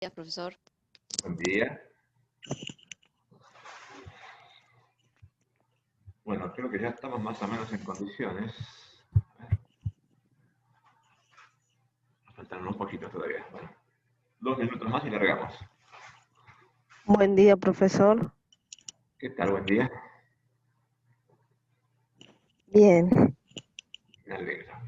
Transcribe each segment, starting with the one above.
días, profesor. Buen día. Bueno, creo que ya estamos más o menos en condiciones. Nos faltan unos poquitos todavía. Bueno, 2 minutos más y largamos. Buen día, profesor. ¿Qué tal? Buen día. Bien. Me alegro.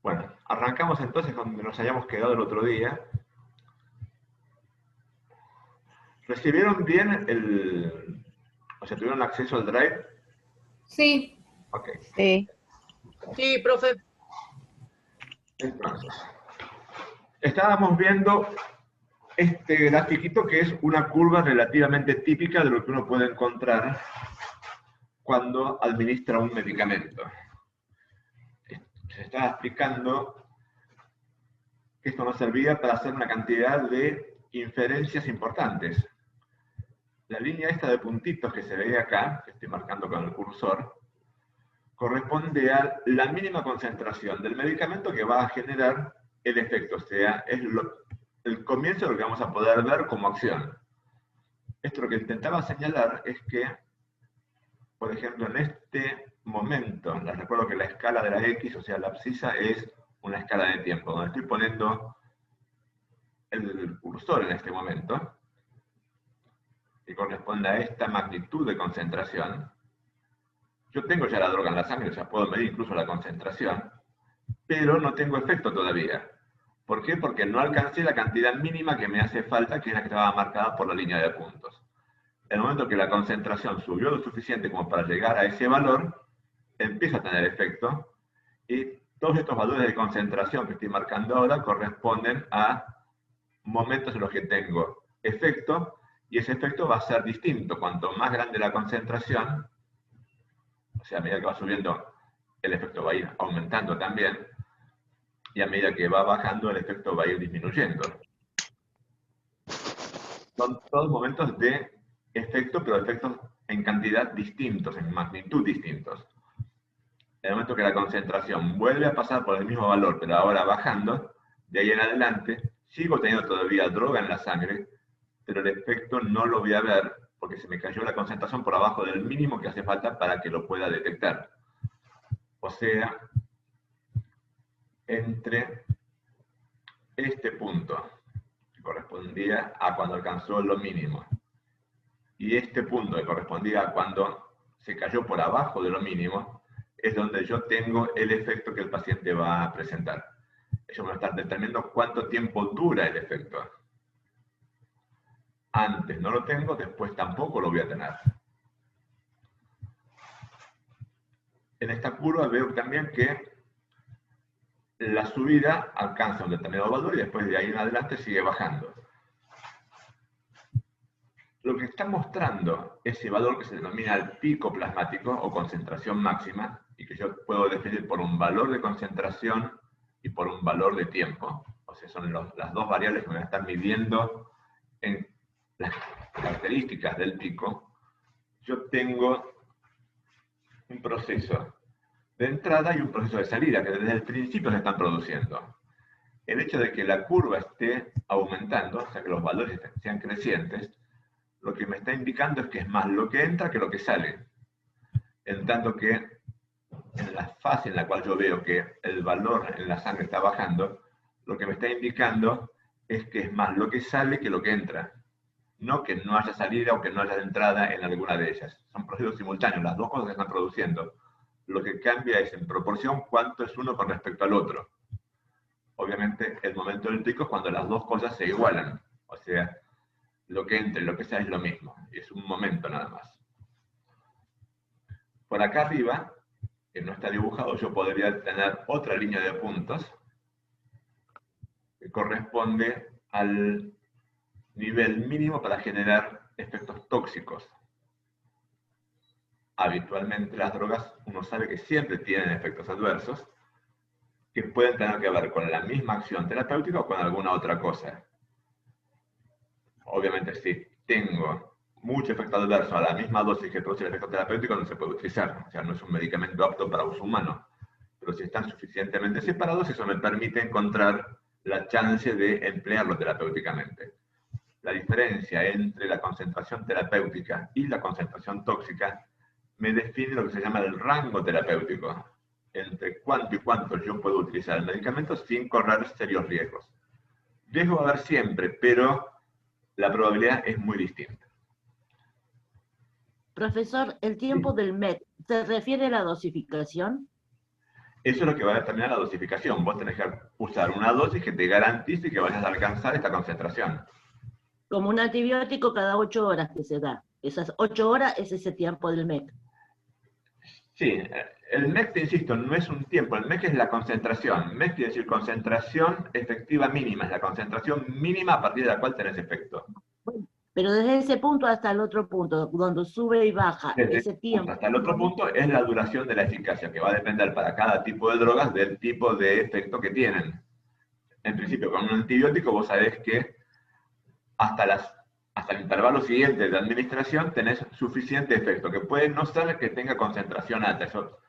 Bueno, arrancamos entonces donde nos hayamos quedado el otro día. ¿Recibieron bien o sea, tuvieron acceso al Drive? Sí. Ok. Sí. Sí, profe. Entonces, estábamos viendo este grafiquito que es una curva relativamente típica de lo que uno puede encontrar cuando administra un medicamento. Se estaba explicando que esto nos servía para hacer una cantidad de inferencias importantes. La línea esta de puntitos que se ve acá, que estoy marcando con el cursor, corresponde a la mínima concentración del medicamento que va a generar el efecto, o sea, es el comienzo de lo que vamos a poder ver como acción. Esto lo que intentaba señalar es que, por ejemplo, en este momento, les recuerdo que la escala de la X, o sea, la abscisa, es una escala de tiempo, donde estoy poniendo el cursor en este momento, que corresponde a esta magnitud de concentración. Yo tengo ya la droga en la sangre, o sea, puedo medir incluso la concentración, pero no tengo efecto todavía. ¿Por qué? Porque no alcancé la cantidad mínima que me hace falta, que es la que estaba marcada por la línea de puntos. En el momento que la concentración subió lo suficiente como para llegar a ese valor, empieza a tener efecto, y todos estos valores de concentración que estoy marcando ahora corresponden a momentos en los que tengo efecto, y ese efecto va a ser distinto. Cuanto más grande la concentración, o sea, a medida que va subiendo, el efecto va a ir aumentando también, y a medida que va bajando, el efecto va a ir disminuyendo. Son todos momentos de efecto, pero efectos en cantidad distintos, en magnitud distintos. En el momento que la concentración vuelve a pasar por el mismo valor, pero ahora bajando, de ahí en adelante, sigo teniendo todavía droga en la sangre, pero el efecto no lo voy a ver porque se me cayó la concentración por abajo del mínimo que hace falta para que lo pueda detectar. O sea, entre este punto, que correspondía a cuando alcanzó lo mínimo, y este punto que correspondía a cuando se cayó por abajo de lo mínimo, es donde yo tengo el efecto que el paciente va a presentar. Ellos van a estar determinando cuánto tiempo dura el efecto. Antes no lo tengo, después tampoco lo voy a tener. En esta curva veo también que la subida alcanza un determinado valor y después de ahí en adelante sigue bajando. Lo que está mostrando ese valor que se denomina el pico plasmático o concentración máxima, y que yo puedo definir por un valor de concentración y por un valor de tiempo. O sea, son las dos variables que me van a estar midiendo en las características del pico. Yo tengo un proceso de entrada y un proceso de salida, que desde el principio se están produciendo. el hecho de que la curva esté aumentando, o sea, que los valores sean crecientes, lo que me está indicando es que es más lo que entra que lo que sale. En tanto que en la fase en la cual yo veo que el valor en la sangre está bajando, lo que me está indicando es que es más lo que sale que lo que entra. No que no haya salida o que no haya entrada en alguna de ellas. Son procesos simultáneos, las dos cosas se están produciendo. Lo que cambia es en proporción cuánto es uno con respecto al otro. Obviamente el momento del pico es cuando las dos cosas se igualan. O sea, lo que entre y lo que sale es lo mismo. Y es un momento nada más. Por acá arriba, que no está dibujado, yo podría tener otra línea de puntos que corresponde al nivel mínimo para generar efectos tóxicos. Habitualmente las drogas, uno sabe que siempre tienen efectos adversos, que pueden tener que ver con la misma acción terapéutica o con alguna otra cosa. Obviamente, si tengo mucho efecto adverso a la misma dosis que produce el efecto terapéutico, no se puede utilizar. O sea, no es un medicamento apto para uso humano. Pero si están suficientemente separados, eso me permite encontrar la chance de emplearlo terapéuticamente. La diferencia entre la concentración terapéutica y la concentración tóxica me define lo que se llama el rango terapéutico, entre cuánto y cuánto yo puedo utilizar el medicamento sin correr serios riesgos. Riesgo va a haber siempre, pero la probabilidad es muy distinta. Profesor, ¿el tiempo del MET se refiere a la dosificación? Eso es lo que va a determinar la dosificación. Vos tenés que usar una dosis que te garantice que vayas a alcanzar esta concentración. Como un antibiótico cada 8 horas que se da. Esas 8 horas es ese tiempo del MEC. Sí, el MEC, te insisto, no es un tiempo, el MEC es la concentración. MEC quiere decir concentración efectiva mínima, es la concentración mínima a partir de la cual tenés efecto. Bueno, pero desde ese punto hasta el otro punto, donde sube y baja, Desde ese tiempo. hasta el otro punto es la duración de la eficacia, que va a depender para cada tipo de drogas del tipo de efecto que tienen. En principio, con un antibiótico vos sabés que hasta el intervalo siguiente de administración tenés suficiente efecto, que puede no ser que tenga concentración alta. Eso,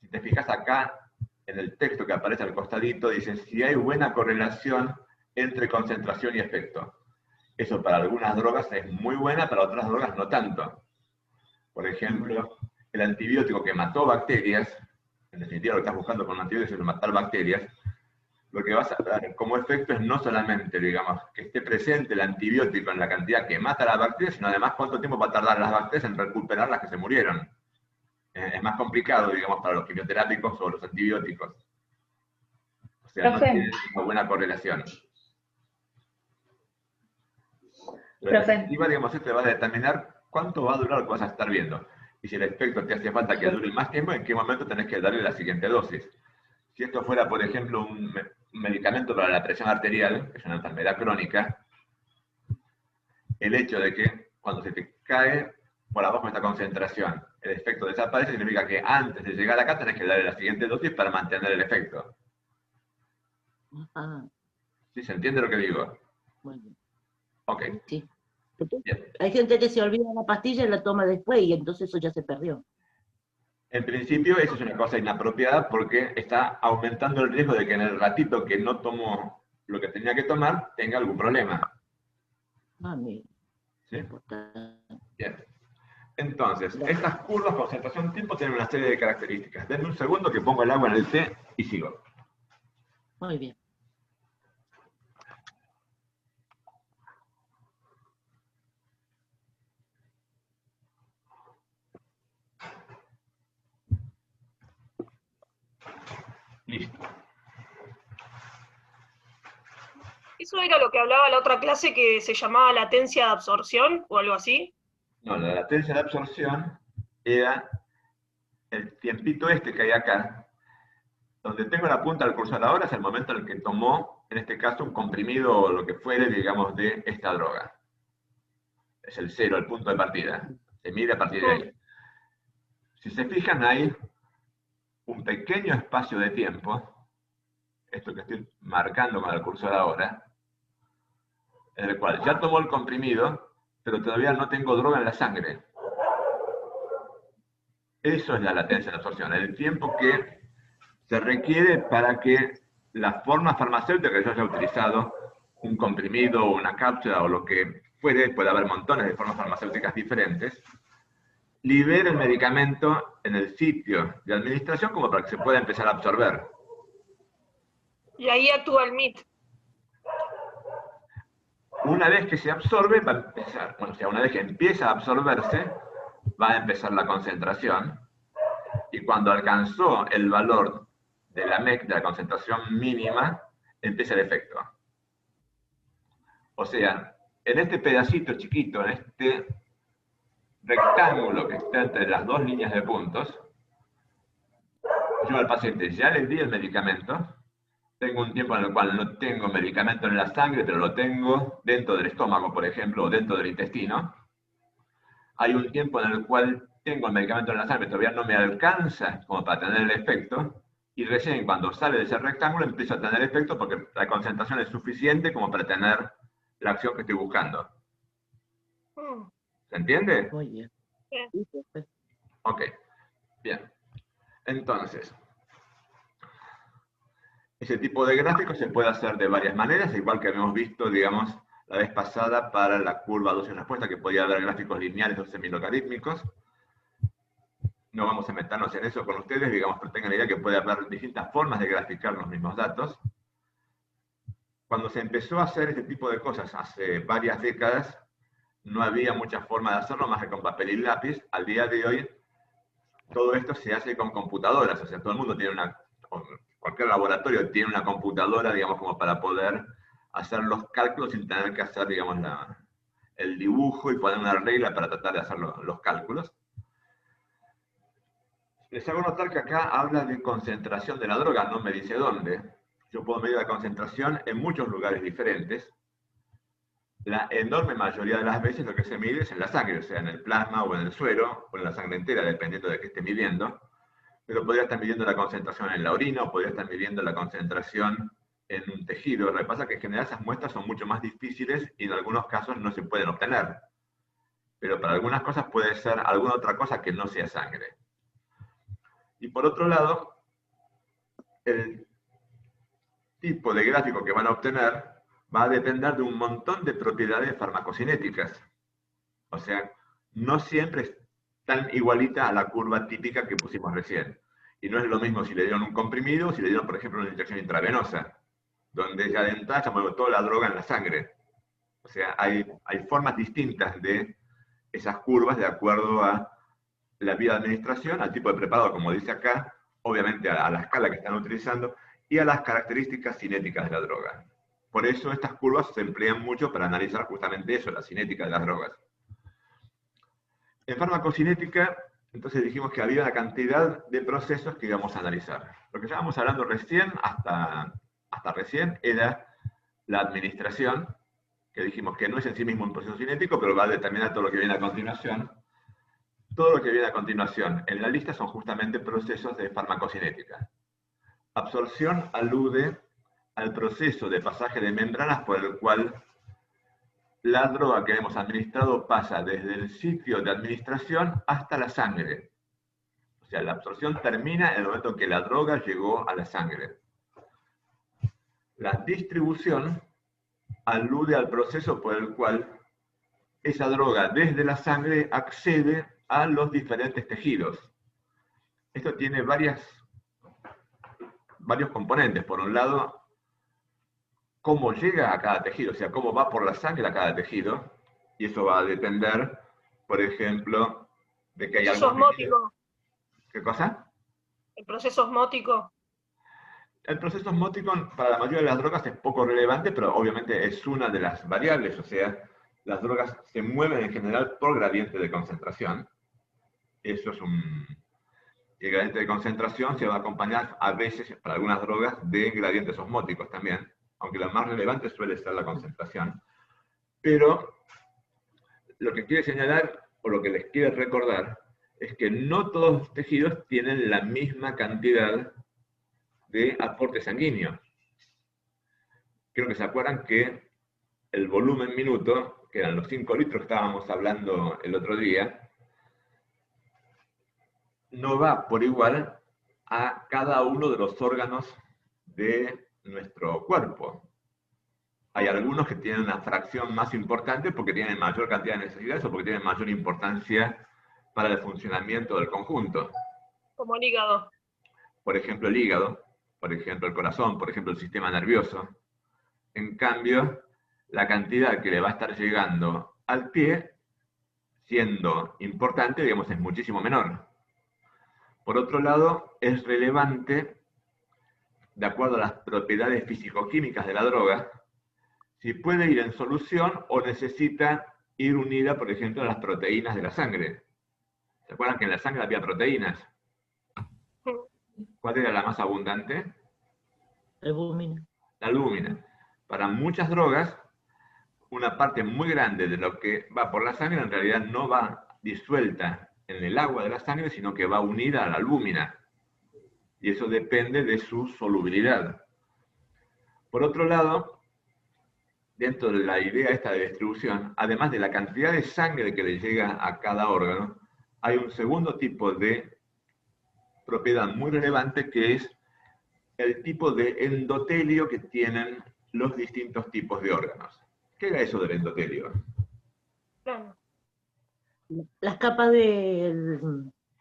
si te fijas acá, en el texto que aparece al costadito, dice si hay buena correlación entre concentración y efecto. Eso para algunas drogas es muy buena, para otras drogas no tanto. Por ejemplo, el antibiótico que mató bacterias, en definitiva lo que estás buscando con un antibiótico es matar bacterias, lo que vas a dar como efecto es no solamente, digamos, que esté presente el antibiótico en la cantidad que mata a las bacterias, sino además cuánto tiempo va a tardar las bacterias en recuperar las que se murieron. Es más complicado, digamos, para los quimioterápicos o los antibióticos. O sea, no tiene una buena correlación. La definitiva, digamos, esto va a determinar cuánto va a durar lo que vas a estar viendo. Y si el efecto te hace falta que dure más tiempo, en qué momento tenés que darle la siguiente dosis. Si esto fuera, por ejemplo, un medicamento para la presión arterial, que es una enfermedad crónica, el hecho de que cuando se te cae por abajo esta concentración, el efecto desaparece, significa que antes de llegar acá tenés que darle la siguiente dosis para mantener el efecto. Ah, ¿Sí se entiende lo que digo? bueno. Ok. Sí. Bien. Hay gente que se olvida la pastilla y la toma después, y entonces eso ya se perdió. En principio, eso es una cosa inapropiada porque está aumentando el riesgo de que en el ratito que no tomó lo que tenía que tomar, tenga algún problema. Ah, mira. ¿Sí? Importante. Bien. Entonces, estas curvas concentración-tiempo tienen una serie de características. Denme un segundo que pongo el agua en el té y sigo. Muy bien. Listo. ¿Eso era lo que hablaba la otra clase que se llamaba latencia de absorción o algo así? No, la latencia de absorción era el tiempito este que hay acá, donde tengo la punta del cursor ahora, es el momento en el que tomó, en este caso, un comprimido o lo que fuere, digamos, de esta droga. Es el cero, el punto de partida. Se mide a partir de ahí. Si se fijan, hay un pequeño espacio de tiempo, esto que estoy marcando con el cursor ahora, en el cual ya tomó el comprimido, pero todavía no tengo droga en la sangre. Eso es la latencia de absorción, el tiempo que se requiere para que la forma farmacéutica que yo haya utilizado, un comprimido o una cápsula o lo que fuere, puede haber montones de formas farmacéuticas diferentes, libera el medicamento en el sitio de administración como para que se pueda empezar a absorber. Y ahí actúa el MIT. Una vez que se absorbe, va a empezar, bueno, o sea, una vez que empieza a absorberse, va a empezar la concentración, y cuando alcanzó el valor de la MEC, de la concentración mínima, empieza el efecto. O sea, en este pedacito chiquito, en este rectángulo que está entre las dos líneas de puntos, yo al paciente ya le di el medicamento, tengo un tiempo en el cual no tengo medicamento en la sangre, pero lo tengo dentro del estómago, por ejemplo, o dentro del intestino. Hay un tiempo en el cual tengo el medicamento en la sangre, todavía no me alcanza como para tener el efecto, y recién cuando sale de ese rectángulo empieza a tener efecto porque la concentración es suficiente como para tener la acción que estoy buscando. ¿Se entiende? Muy bien. Sí. Sí, perfecto. Ok, bien. Entonces, ese tipo de gráfico se puede hacer de varias maneras, igual que habíamos visto, digamos, la vez pasada para la curva dosis-respuesta, que podía haber gráficos lineales o semilogarítmicos. No vamos a meternos en eso con ustedes, digamos, pero tengan la idea que puede haber distintas formas de graficar los mismos datos. Cuando se empezó a hacer este tipo de cosas hace varias décadas, no había mucha forma de hacerlo más que con papel y lápiz. Al día de hoy, todo esto se hace con computadoras, o sea, todo el mundo tiene una, cualquier laboratorio tiene una computadora, digamos, como para poder hacer los cálculos sin tener que hacer, digamos, el dibujo y poner una regla para tratar de hacer los cálculos. Les hago notar que acá habla de concentración de la droga, no me dice dónde. Yo puedo medir la concentración en muchos lugares diferentes. La enorme mayoría de las veces lo que se mide es en la sangre, o sea, en el plasma o en el suero, o en la sangre entera, dependiendo de qué esté midiendo. Pero podría estar midiendo la concentración en la orina, o podría estar midiendo la concentración en un tejido. Lo que pasa es que en general esas muestras son mucho más difíciles y en algunos casos no se pueden obtener. Pero para algunas cosas puede ser alguna otra cosa que no sea sangre. Y por otro lado, el tipo de gráfico que van a obtener va a depender de un montón de propiedades farmacocinéticas. O sea, no siempre es tan igualita a la curva típica que pusimos recién. Y no es lo mismo si le dieron un comprimido o si le dieron, por ejemplo, una inyección intravenosa, donde ya de entrada se mueve toda la droga en la sangre. O sea, hay formas distintas de esas curvas de acuerdo a la vía de administración, al tipo de preparado, como dice acá, obviamente a la escala que están utilizando, y a las características cinéticas de la droga. Por eso estas curvas se emplean mucho para analizar justamente eso, la cinética de las drogas. En farmacocinética, entonces dijimos que había una cantidad de procesos que íbamos a analizar. Lo que estábamos hablando recién, hasta recién, era la administración, que dijimos que no es en sí mismo un proceso cinético, pero va a determinar todo lo que viene a continuación. Todo lo que viene a continuación en la lista son justamente procesos de farmacocinética. Absorción alude al proceso de pasaje de membranas por el cual la droga que hemos administrado pasa desde el sitio de administración hasta la sangre. O sea, la absorción termina en el momento en que la droga llegó a la sangre. La distribución alude al proceso por el cual esa droga desde la sangre accede a los diferentes tejidos. Esto tiene varios componentes. Por un lado, cómo llega a cada tejido, o sea, cómo va por la sangre a cada tejido, y eso va a depender, por ejemplo, de que hay algo... Osmótico. ¿Qué cosa? El proceso osmótico. El proceso osmótico para la mayoría de las drogas es poco relevante, pero obviamente es una de las variables, o sea, las drogas se mueven en general por gradiente de concentración. Eso es el gradiente de concentración se va a acompañar a veces, para algunas drogas, de gradientes osmóticos también, aunque lo más relevante suele ser la concentración. Pero lo que quiere señalar, o lo que les quiero recordar, es que no todos los tejidos tienen la misma cantidad de aporte sanguíneo. Creo que se acuerdan que el volumen minuto, que eran los 5 litros que estábamos hablando el otro día, no va por igual a cada uno de los órganos de nuestro cuerpo. Hay algunos que tienen una fracción más importante porque tienen mayor cantidad de necesidades o porque tienen mayor importancia para el funcionamiento del conjunto. Como el hígado. Por ejemplo, el hígado, por ejemplo, el corazón, por ejemplo, el sistema nervioso. En cambio, la cantidad que le va a estar llegando al pie, siendo importante, digamos, es muchísimo menor. Por otro lado, es relevante, de acuerdo a las propiedades físico-químicas de la droga, si puede ir en solución o necesita ir unida, por ejemplo, a las proteínas de la sangre. ¿Se acuerdan que en la sangre había proteínas? ¿Cuál era la más abundante? Albúmina. La albúmina. Para muchas drogas, una parte muy grande de lo que va por la sangre en realidad no va disuelta en el agua de la sangre, sino que va unida a la albúmina. Y eso depende de su solubilidad. Por otro lado, dentro de la idea esta de distribución, además de la cantidad de sangre que le llega a cada órgano, hay un segundo tipo de propiedad muy relevante que es el tipo de endotelio que tienen los distintos tipos de órganos. ¿Qué era eso del endotelio? Claro. Las capas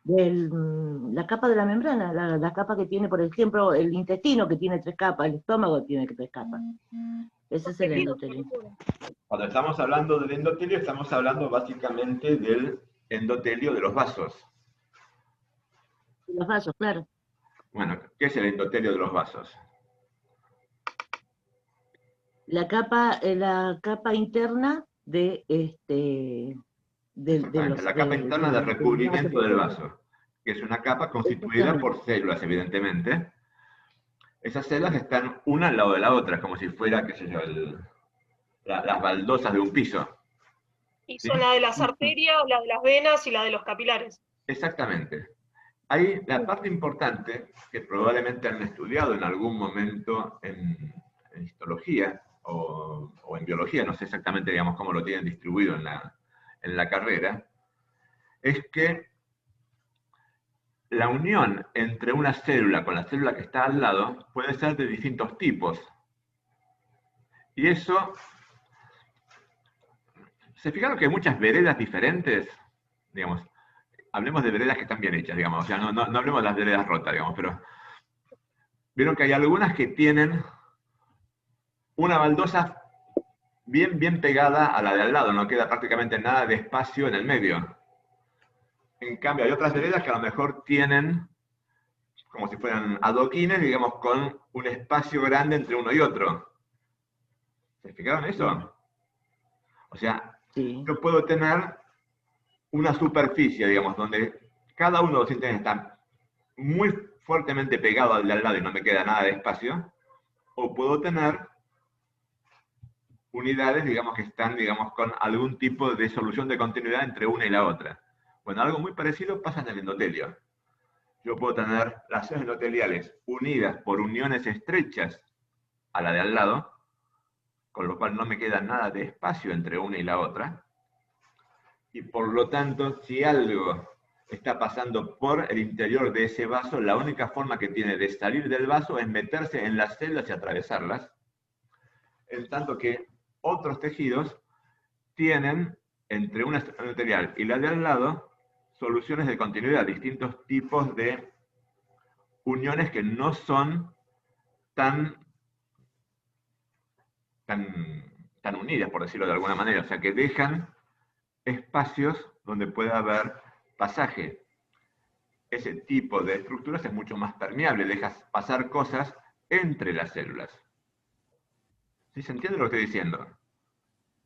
la capa de la membrana, la capa que tiene, por ejemplo, el intestino, que tiene 3 capas, el estómago tiene 3 capas. Ese es el endotelio. Cuando estamos hablando del endotelio, estamos hablando básicamente del endotelio de los vasos. Los vasos, claro. Bueno, ¿qué es el endotelio de los vasos? La capa interna de Exactamente, la capa interna de recubrimiento del vaso, que es una capa constituida por células, evidentemente. Esas células están una al lado de la otra, como si fuera, qué sé yo, las baldosas de un piso. Y ¿Sí? son la de las arterias, la de las venas y la de los capilares. Exactamente. Hay la parte importante, que probablemente han estudiado en algún momento en histología o en biología, no sé exactamente, digamos, cómo lo tienen distribuido en la carrera, es que la unión entre una célula con la célula que está al lado puede ser de distintos tipos. Y eso, ¿se fijaron que hay muchas veredas diferentes? Digamos, hablemos de veredas que están bien hechas, digamos, o sea, no hablemos de las veredas rotas, digamos, pero vieron que hay algunas que tienen una baldosa bien pegada a la de al lado, no queda prácticamente nada de espacio en el medio. En cambio, hay otras veredas que a lo mejor tienen como si fueran adoquines, digamos, con un espacio grande entre uno y otro. ¿Se fijaron eso? O sea, Sí. yo puedo tener una superficie, digamos, donde cada uno de los índices está muy fuertemente pegado al de al lado y no me queda nada de espacio, o puedo tener unidades, digamos, que están, digamos, con algún tipo de solución de continuidad entre una y la otra. Bueno, algo muy parecido pasa en el endotelio. Yo puedo tener las células endoteliales unidas por uniones estrechas a la de al lado, con lo cual no me queda nada de espacio entre una y la otra, y por lo tanto, si algo está pasando por el interior de ese vaso, la única forma que tiene de salir del vaso es meterse en las células y atravesarlas, en tanto que otros tejidos tienen, entre una estructura endotelial y la de al lado, soluciones de continuidad, distintos tipos de uniones que no son tan unidas, por decirlo de alguna manera, o sea, que dejan espacios donde pueda haber pasaje. Ese tipo de estructuras es mucho más permeable, dejas pasar cosas entre las células. ¿Sí se entiende lo que estoy diciendo?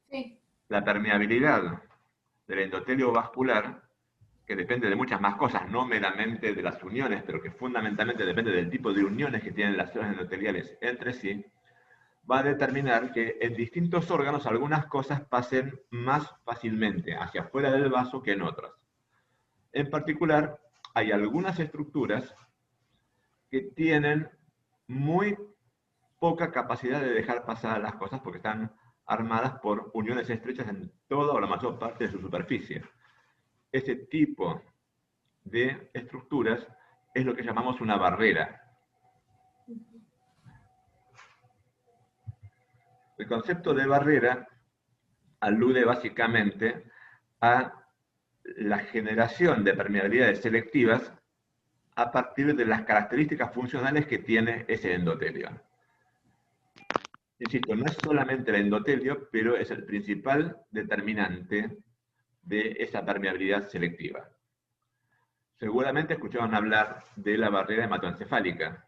Sí. La permeabilidad del endotelio vascular, que depende de muchas más cosas, no meramente de las uniones, pero que fundamentalmente depende del tipo de uniones que tienen las células endoteliales entre sí, va a determinar que en distintos órganos algunas cosas pasen más fácilmente hacia afuera del vaso que en otras. En particular, hay algunas estructuras que tienen muy poca capacidad de dejar pasar las cosas porque están armadas por uniones estrechas en toda o la mayor parte de su superficie. Ese tipo de estructuras es lo que llamamos una barrera. El concepto de barrera alude básicamente a la generación de permeabilidades selectivas a partir de las características funcionales que tiene ese endotelio. Insisto, no es solamente el endotelio, pero es el principal determinante de esa permeabilidad selectiva. Seguramente escucharon hablar de la barrera hematoencefálica.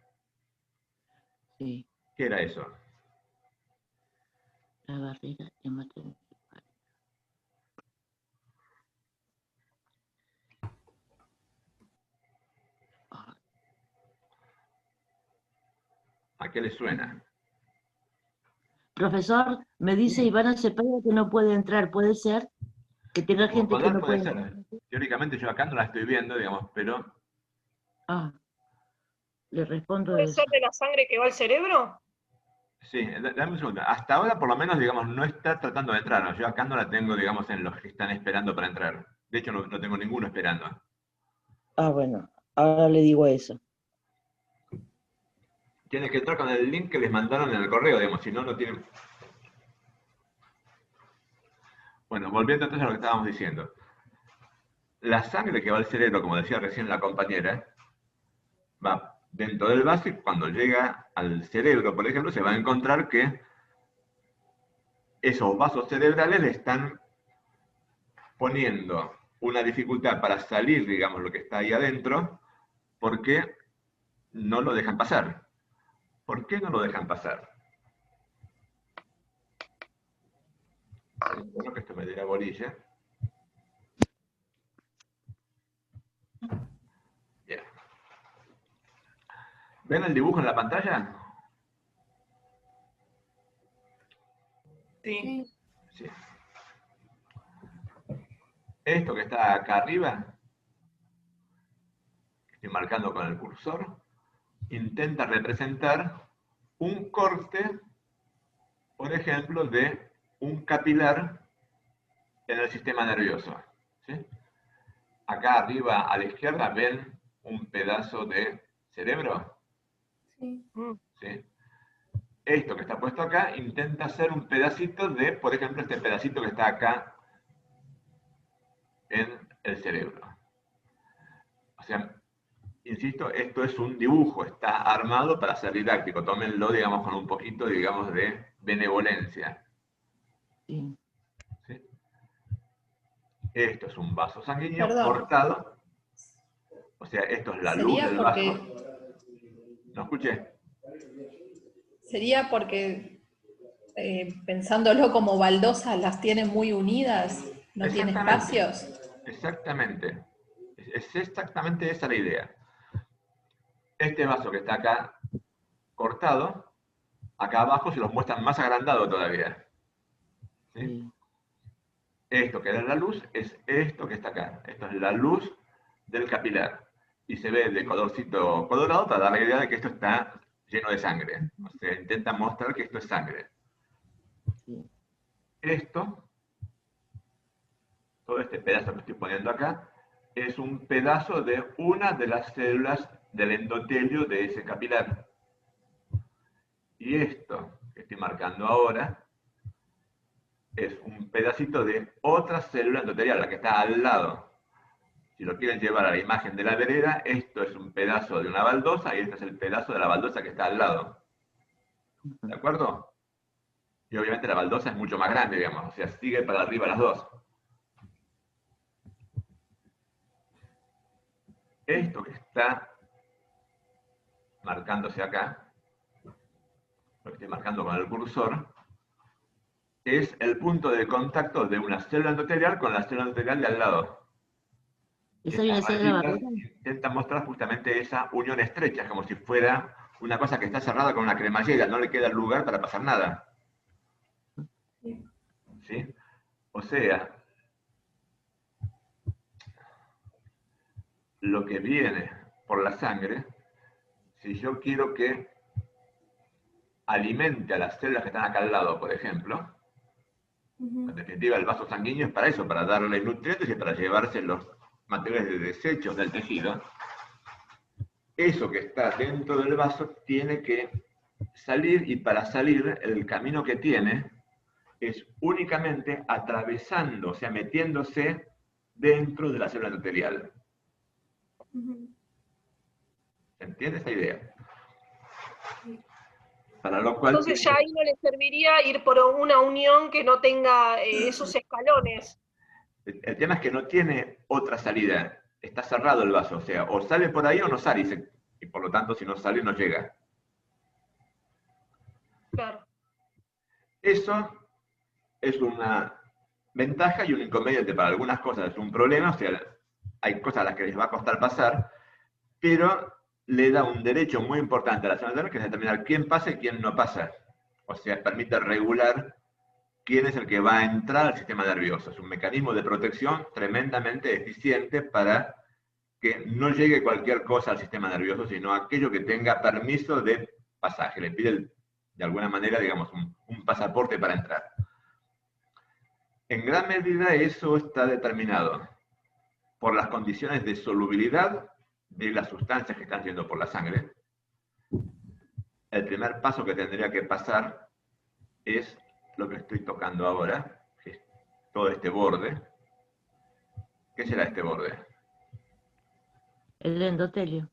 Sí, ¿Qué era eso? la barrera hematoencefálica. ¿A qué le suena? Profesor, me dice Ivana Cepeda que no puede entrar. ¿Puede ser? Que tenga Como gente que poder no puede puede ser. entrar. Teóricamente yo acá no la estoy viendo, digamos, pero Ah, le respondo ¿Puede eso. ser de la sangre que va al cerebro? sí, dame un segundo. Hasta ahora, por lo menos, digamos, no está tratando de entrar, ¿no? Yo acá no la tengo, digamos, en los que están esperando para entrar. De hecho, no tengo ninguno esperando. Ah, bueno, ahora le digo eso. Tiene que entrar con el link que les mandaron en el correo, digamos, si no, no tienen... Bueno, volviendo entonces a lo que estábamos diciendo. La sangre que va al cerebro, como decía recién la compañera, va dentro del vaso y cuando llega al cerebro, por ejemplo, se va a encontrar que esos vasos cerebrales le están poniendo una dificultad para salir, digamos, lo que está ahí adentro, porque no lo dejan pasar. ¿Por qué no lo dejan pasar? Bueno, que esto me diera bolilla. Bien. ¿Ven el dibujo en la pantalla? Sí. Sí. Esto que está acá arriba, que estoy marcando con el cursor, intenta representar un corte, por ejemplo, de un capilar en el sistema nervioso. ¿Sí? Acá arriba a la izquierda ven un pedazo de cerebro. Sí. ¿Sí? Esto que está puesto acá intenta hacer un pedacito de, por ejemplo, este pedacito que está acá en el cerebro. O sea, insisto, esto es un dibujo, está armado para ser didáctico. Tómenlo, digamos, con un poquito, digamos, de benevolencia. Sí. ¿Sí? Esto es un vaso sanguíneo Perdón. cortado. O sea, esto es la luz Sería del porque, vaso. ¿No escuché? sería porque pensándolo como baldosas, las tiene muy unidas, no tiene Exactamente. espacios. Exactamente. Es exactamente esa la idea. Este vaso que está acá cortado, acá abajo se los muestran más agrandado todavía. ¿Sí? Sí. Esto que era la luz es esto que está acá. Esto es la luz del capilar. Y se ve de colorcito colorado para dar la idea de que esto está lleno de sangre. O sea, intenta mostrar que esto es sangre. Sí. Esto, todo este pedazo que estoy poniendo acá, es un pedazo de una de las células del endotelio de ese capilar. Y esto que estoy marcando ahora es un pedacito de otra célula endotelial, la que está al lado. Si lo quieren llevar a la imagen de la vereda, esto es un pedazo de una baldosa y este es el pedazo de la baldosa que está al lado. ¿De acuerdo? Y obviamente la baldosa es mucho más grande, digamos, o sea, sigue para arriba las dos. Esto que está marcándose acá, lo que estoy marcando con el cursor, es el punto de contacto de una célula endotelial con la célula endotelial de al lado. ¿Esa viene a ser la Rayitas barrera? intentan mostrar justamente esa unión estrecha, como si fuera una cosa que está cerrada con una cremallera, no le queda lugar para pasar nada. ¿Sí? O sea, lo que viene por la sangre, si yo quiero que alimente a las células que están acá al lado, por ejemplo, en definitiva el vaso sanguíneo es para eso, para darle nutrientes y para llevarse los materiales de desechos del tejido. Eso que está dentro del vaso tiene que salir, y para salir el camino que tiene es únicamente atravesando, o sea, metiéndose dentro de la célula endotelial. ¿Se entiende esa idea? Para lo cual Entonces ya ahí no le serviría ir por una unión que no tenga esos escalones. el tema es que no tiene otra salida. Está cerrado el vaso, o sea, o sale por ahí o no sale, y por lo tanto si no sale no llega. Claro. Eso es una ventaja y un inconveniente. Para algunas cosas es un problema, o sea, hay cosas a las que les va a costar pasar, pero le da un derecho muy importante a la célula, que es determinar quién pasa y quién no pasa. O sea, permite regular quién es el que va a entrar al sistema nervioso. Es un mecanismo de protección tremendamente eficiente para que no llegue cualquier cosa al sistema nervioso, sino aquello que tenga permiso de pasaje. Le pide, de alguna manera, digamos, un pasaporte para entrar. En gran medida eso está determinado por las condiciones de solubilidad de las sustancias que están yendo por la sangre. El primer paso que tendría que pasar es lo que estoy tocando ahora, que es todo este borde. ¿Qué será este borde? El endotelio.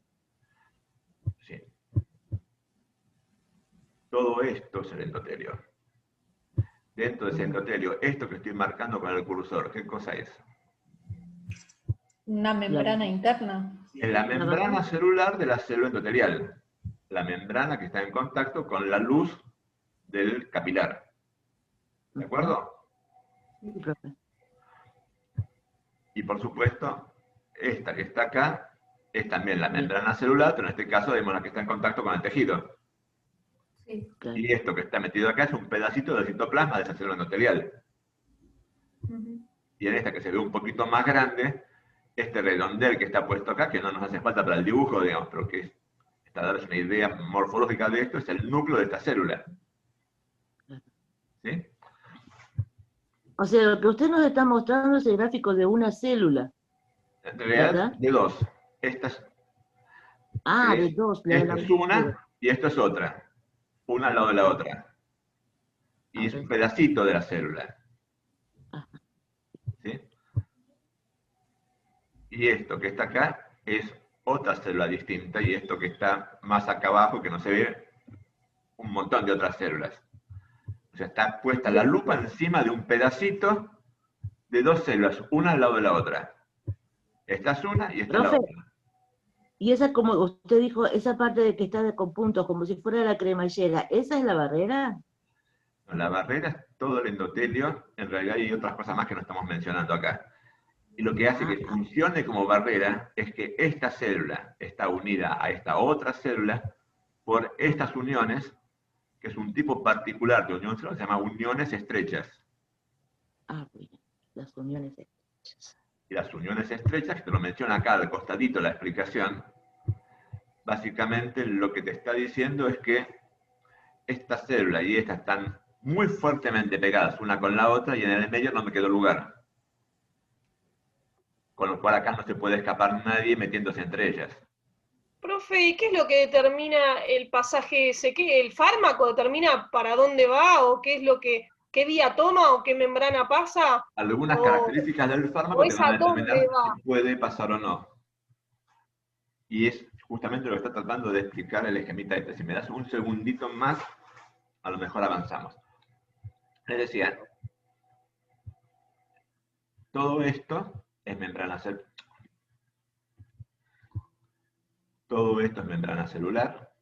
Sí. Todo esto es el endotelio. Dentro de ese endotelio, esto que estoy marcando con el cursor, ¿qué cosa es? Una membrana interna. En la membrana celular de la célula endotelial. La membrana que está en contacto con la luz del capilar. ¿De acuerdo? Sí, profe. Y por supuesto, esta que está acá es también la membrana celular, pero en este caso vemos la que está en contacto con el tejido. Sí. Claro. Y esto que está metido acá es un pedacito del citoplasma de esa célula endotelial. Y en esta que se ve un poquito más grande, este redondel que está puesto acá, que no nos hace falta para el dibujo, digamos, pero que está darles una idea morfológica de esto, es el núcleo de esta célula. ¿Sí? O sea, lo que usted nos está mostrando es el gráfico de una célula. En realidad, de dos. Esta es, De dos. esta es una y esta es otra. Una al lado de la otra. Y es un pedacito de la célula. ¿Sí? Y esto que está acá es otra célula distinta, y esto que está más acá abajo, que no se ve, un montón de otras células. O sea, está puesta la lupa encima de un pedacito de dos células, una al lado de la otra. Esta es una y esta es la Profe, otra. y esa, como usted dijo, esa parte de que está con puntos, como si fuera la cremallera, ¿esa es la barrera? La barrera es todo el endotelio, en realidad hay otras cosas más que no estamos mencionando acá. Y lo que hace que funcione como barrera es que esta célula está unida a esta otra célula por estas uniones, que es un tipo particular de unión celular, se llama uniones estrechas. Bueno, las uniones estrechas. Y las uniones estrechas, que te lo menciona acá al costadito la explicación, básicamente lo que te está diciendo es que esta célula y esta están muy fuertemente pegadas una con la otra, y en el medio no me quedó lugar. Con lo cual acá no se puede escapar nadie metiéndose entre ellas. Profe, ¿y qué es lo que determina el pasaje ese? ¿Qué, el fármaco determina para dónde va? ¿O qué es lo que, qué vía toma o qué membrana pasa? Algunas O- características del fármaco ¿O te es van a a dónde determinar va? si puede pasar o no. Y es justamente lo que está tratando de explicar el esquemita este. Si me das un segundito más, a lo mejor avanzamos. Les decía, todo esto es membrana celular. Todo esto es membrana celular.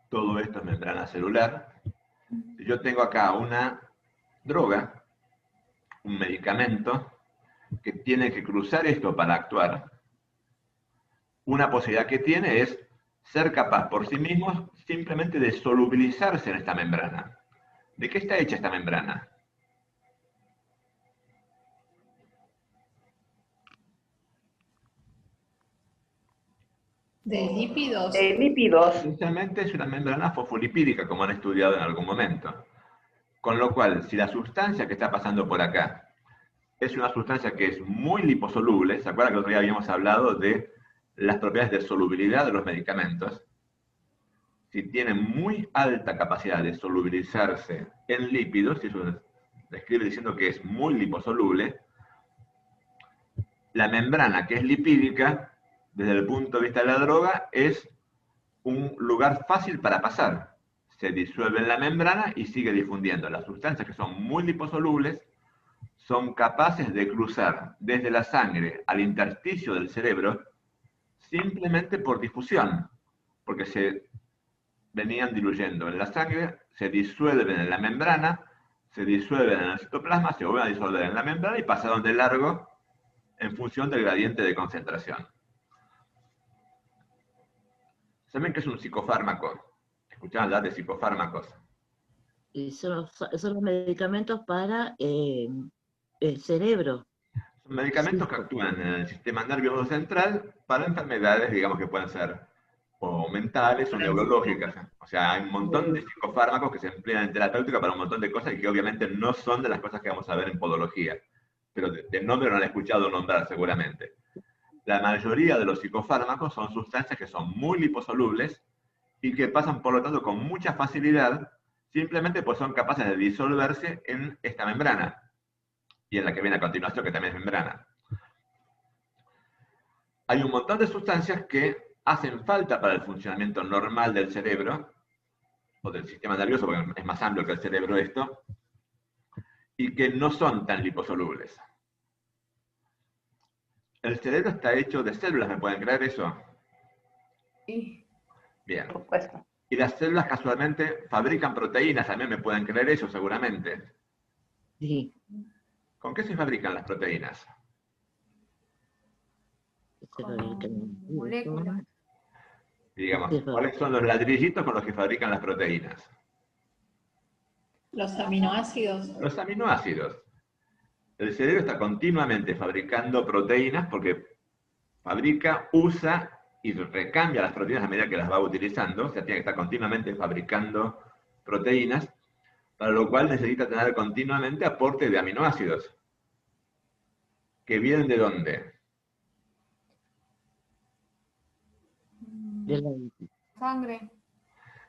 Todo esto es membrana celular. Si yo tengo acá una droga, un medicamento, que tiene que cruzar esto para actuar, una posibilidad que tiene es ser capaz por sí mismo simplemente de solubilizarse en esta membrana. ¿De qué está hecha esta membrana? De lípidos. Esencialmente es una membrana fosfolipídica, como han estudiado en algún momento. Con lo cual, si la sustancia que está pasando por acá es una sustancia que es muy liposoluble, ¿se acuerdan que otro día habíamos hablado de las propiedades de solubilidad de los medicamentos? si tienen muy alta capacidad de solubilizarse en lípidos, y eso describe diciendo que es muy liposoluble, la membrana que es lipídica, desde el punto de vista de la droga, es un lugar fácil para pasar. Se disuelve en la membrana y sigue difundiendo. Las sustancias que son muy liposolubles son capaces de cruzar desde la sangre al intersticio del cerebro simplemente por difusión, porque se venían diluyendo en la sangre, se disuelven en la membrana, se disuelven en el citoplasma, se vuelven a disolver en la membrana y pasaron de largo en función del gradiente de concentración. ¿Saben qué es un psicofármaco? ¿Escuchaban hablar de psicofármacos? Y son los medicamentos para el cerebro. Son medicamentos que actúan en el sistema nervioso central para enfermedades, digamos, que pueden ser o mentales o neurológicas. O sea, hay un montón de psicofármacos que se emplean en terapéutica para un montón de cosas y que obviamente no son de las cosas que vamos a ver en podología. Pero de nombre lo han escuchado nombrar seguramente. La mayoría de los psicofármacos son sustancias que son muy liposolubles y que pasan, por lo tanto, con mucha facilidad, simplemente pues son capaces de disolverse en esta membrana, y en la que viene a continuación, que también es membrana. Hay un montón de sustancias que hacen falta para el funcionamiento normal del cerebro, o del sistema nervioso, porque es más amplio que el cerebro esto, y que no son tan liposolubles. El cerebro está hecho de células, ¿me pueden creer eso? Sí, Bien. Por supuesto. Y las células casualmente fabrican proteínas, también me pueden creer eso seguramente. Sí. ¿Con qué se fabrican las proteínas? con moléculas. Digamos, ¿cuáles son los ladrillitos con los que fabrican las proteínas? Los aminoácidos. Los aminoácidos. El cerebro está continuamente fabricando proteínas porque fabrica, usa y recambia las proteínas a medida que las va utilizando. O sea, tiene que estar continuamente fabricando proteínas, para lo cual necesita tener continuamente aporte de aminoácidos. ¿Que vienen de dónde? De la, Sangre.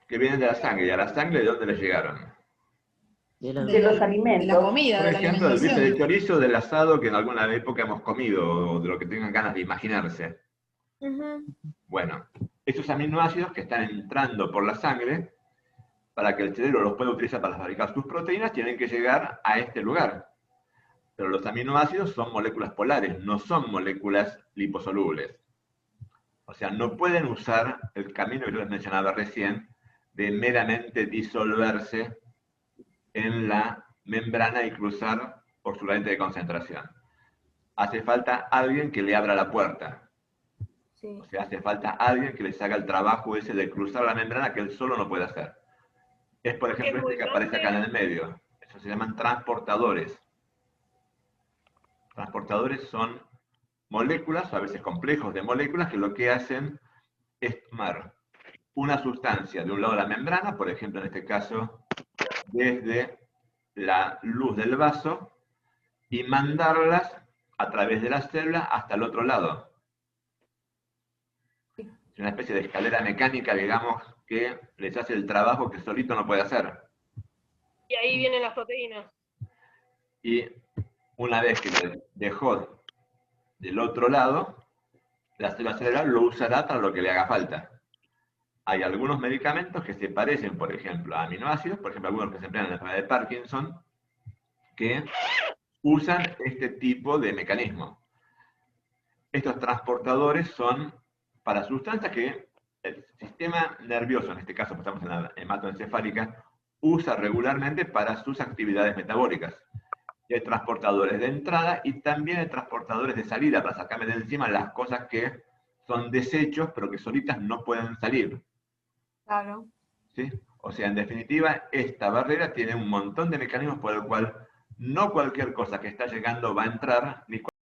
Que vienen de la sangre. ¿Y a la sangre de dónde les llegaron? De los alimentos. De la comida, Por de la ejemplo, del bife de alimentación. chorizo, del asado que en alguna época hemos comido, o de lo que tengan ganas de imaginarse. Bueno, esos aminoácidos que están entrando por la sangre, para que el cerebro los pueda utilizar para fabricar sus proteínas, tienen que llegar a este lugar. Pero los aminoácidos son moléculas polares, no son moléculas liposolubles. O sea, no pueden usar el camino que yo les mencionaba recién, de meramente disolverse en la membrana y cruzar por su gradiente de concentración. Hace falta alguien que le abra la puerta. Sí. O sea, hace falta alguien que les haga el trabajo ese de cruzar la membrana que él solo no puede hacer. Es, por ejemplo, Es muy este que aparece acá en grande. el medio. Eso se llaman transportadores. Transportadores son moléculas, o a veces complejos de moléculas, que lo que hacen es tomar una sustancia de un lado de la membrana, por ejemplo, en este caso, desde la luz del vaso, y mandarlas a través de la célula hasta el otro lado. Es una especie de escalera mecánica, digamos, que les hace el trabajo que solito no puede hacer. Y ahí vienen las proteínas. Y una vez que lo dejó del otro lado, la célula cerebral lo usará para lo que le haga falta. Hay algunos medicamentos que se parecen, por ejemplo, a aminoácidos, por ejemplo, algunos que se emplean en la enfermedad de Parkinson, que usan este tipo de mecanismo. Estos transportadores son para sustancias que el sistema nervioso, en este caso estamos en la hematoencefálica, usa regularmente para sus actividades metabólicas. Y hay transportadores de entrada y también hay transportadores de salida para sacarme de encima las cosas que son desechos, pero que solitas no pueden salir. Claro. ¿Sí? O sea, en definitiva, esta barrera tiene un montón de mecanismos por el cual no cualquier cosa que está llegando va a entrar, ni